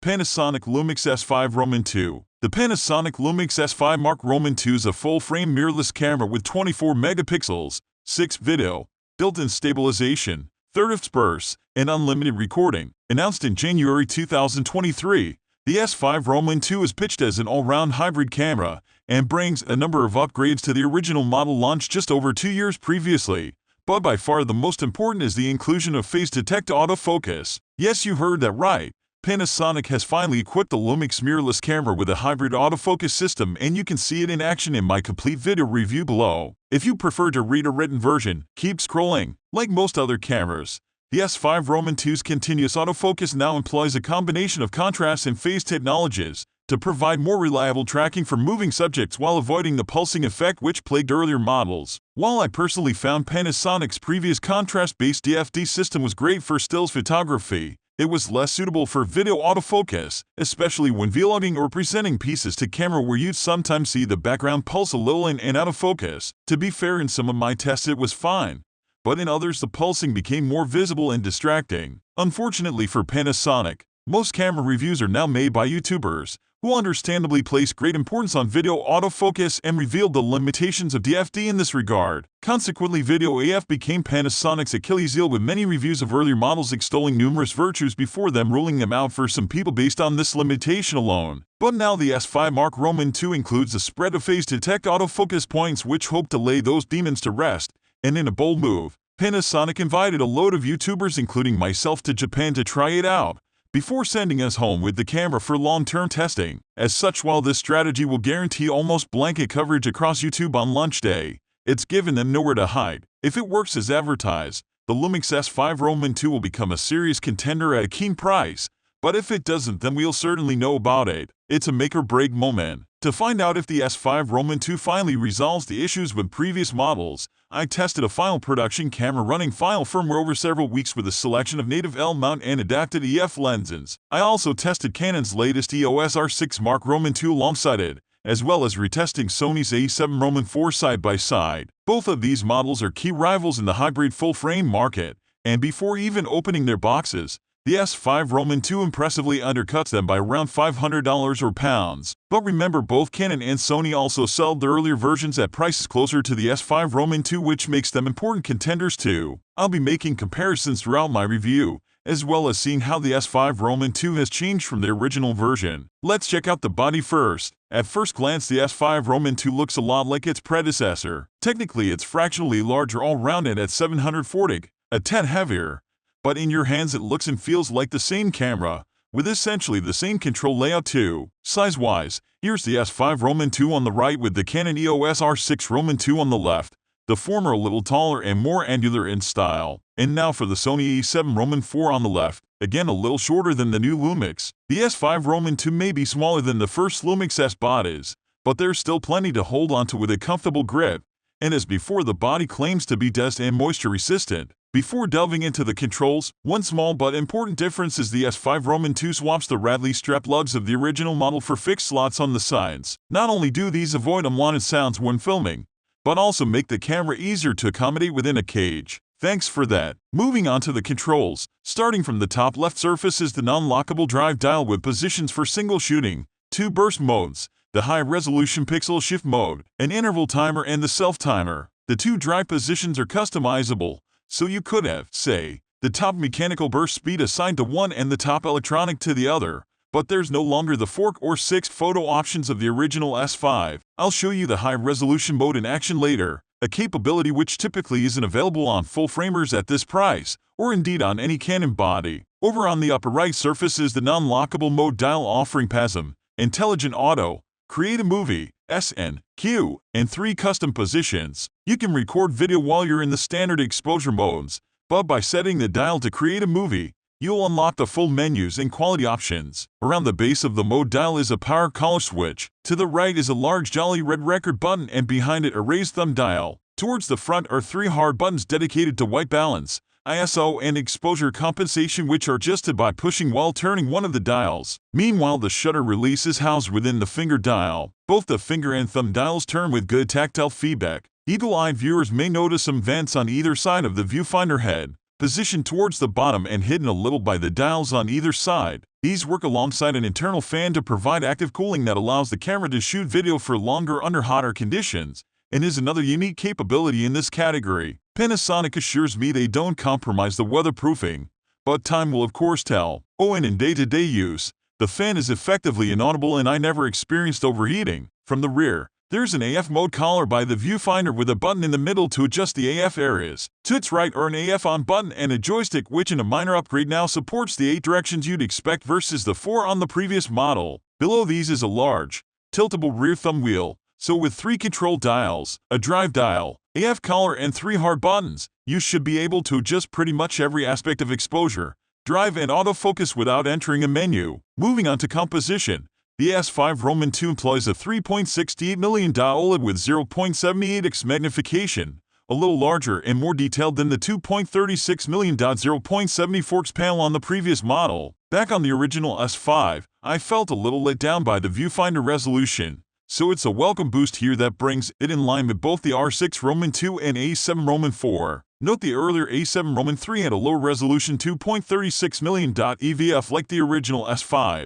Panasonic Lumix S5 II. The Panasonic Lumix S5 II is a full-frame mirrorless camera with 24 megapixels, 6 video, built-in stabilization, 3rd of bursts, and unlimited recording. Announced in January 2023, the S5 II is pitched as an all-round hybrid camera and brings a number of upgrades to the original model launched just over 2 years previously. But by far the most important is the inclusion of phase detect autofocus. Yes, you heard that right. Panasonic has finally equipped the Lumix mirrorless camera with a hybrid autofocus system, and you can see it in action in my complete video review below. If you prefer to read a written version, keep scrolling. Like most other cameras, the S5 II's continuous autofocus now employs a combination of contrast and phase technologies to provide more reliable tracking for moving subjects while avoiding the pulsing effect which plagued earlier models. While I personally found Panasonic's previous contrast-based DFD system was great for stills photography, it was less suitable for video autofocus, especially when vlogging or presenting pieces to camera where you'd sometimes see the background pulse a little in and out of focus. To be fair, in some of my tests it was fine, but in others the pulsing became more visible and distracting. Unfortunately for Panasonic, most camera reviews are now made by YouTubers, who understandably place great importance on video autofocus and revealed the limitations of DFD in this regard. Consequently, Video AF became Panasonic's Achilles heel, with many reviews of earlier models extolling numerous virtues before them ruling them out for some people based on this limitation alone. But now the S5 II includes a spread of phase detect autofocus points which hope to lay those demons to rest, and in a bold move, Panasonic invited a load of YouTubers including myself to Japan to try it out, before sending us home with the camera for long-term testing. As such, while this strategy will guarantee almost blanket coverage across YouTube on launch day, it's given them nowhere to hide. If it works as advertised, the Lumix S5 II will become a serious contender at a keen price, but if it doesn't, then we'll certainly know about it. It's a make-or-break moment. To find out if the S5 II finally resolves the issues with previous models, I tested a final production camera running final firmware over several weeks with a selection of native L mount and adapted EF lenses. I also tested Canon's latest EOS R6 Mark II alongside it, as well as retesting Sony's A7 IV side by side. Both of these models are key rivals in the hybrid full-frame market, and before even opening their boxes, the S5 II impressively undercuts them by around $500 or pounds. But remember, both Canon and Sony also sold their earlier versions at prices closer to the S5 II, which makes them important contenders too. I'll be making comparisons throughout my review, as well as seeing how the S5 II has changed from the original version. Let's check out the body first. At first glance, the S5 II looks a lot like its predecessor. Technically, it's fractionally larger all-rounded at 740, a tad heavier. But in your hands it looks and feels like the same camera, with essentially the same control layout too. Size-wise, here's the S5 II on the right with the Canon EOS R6 II on the left, the former a little taller and more angular in style. And now for the Sony A7 IV on the left, again a little shorter than the new Lumix. The S5 II may be smaller than the first Lumix S bodies, but there's still plenty to hold onto with a comfortable grip, and as before, the body claims to be dust and moisture resistant. Before delving into the controls, one small but important difference is the S5 II swaps the Radley strap lugs of the original model for fixed slots on the sides. Not only do these avoid unwanted sounds when filming, but also make the camera easier to accommodate within a cage. Thanks for that. Moving on to the controls, starting from the top left surface is the non-lockable drive dial with positions for single shooting, 2 burst modes, the high-resolution pixel shift mode, an interval timer, and the self-timer. The 2 drive positions are customizable, so you could have, say, the top mechanical burst speed assigned to one and the top electronic to the other, but there's no longer the 4 or 6 photo options of the original S5. I'll show you the high-resolution mode in action later, a capability which typically isn't available on full-framers at this price, or indeed on any Canon body. Over on the upper right surface is the non-lockable mode dial offering PASM, Intelligent Auto, Create a Movie, SN, Q, and 3 custom positions. You can record video while you're in the standard exposure modes, but by setting the dial to create a movie, you'll unlock the full menus and quality options. Around the base of the mode dial is a power color switch. To the right is a large jolly red record button, and behind it a raised thumb dial. Towards the front are 3 hard buttons dedicated to white balance, ISO, and exposure compensation, which are adjusted by pushing while turning one of the dials. Meanwhile, the shutter release is housed within the finger dial. Both the finger and thumb dials turn with good tactile feedback. Eagle-eyed viewers may notice some vents on either side of the viewfinder head, positioned towards the bottom and hidden a little by the dials on either side. These work alongside an internal fan to provide active cooling that allows the camera to shoot video for longer under hotter conditions, and is another unique capability in this category. Panasonic assures me they don't compromise the weatherproofing, but time will of course tell. Oh, and in day-to-day use, the fan is effectively inaudible and I never experienced overheating. From the rear, there's an AF mode collar by the viewfinder with a button in the middle to adjust the AF areas. To its right are an AF on button and a joystick, which in a minor upgrade now supports the 8 directions you'd expect versus the 4 on the previous model. Below these is a large, tiltable rear thumb wheel, so with 3 control dials, a drive dial, AF collar and 3 hard buttons, you should be able to adjust pretty much every aspect of exposure, drive and autofocus without entering a menu. Moving on to composition. The S5 Roman II employs a 3.68 million OLED with 0.78x magnification, a little larger and more detailed than the 2.36 million 0.74x panel on the previous model. Back on the original S5, I felt a little let down by the viewfinder resolution, so it's a welcome boost here that brings it in line with both the R6 Roman II and A7 Roman IV. Note the earlier A7 Roman III had a low resolution 2.36 million EVF like the original S5.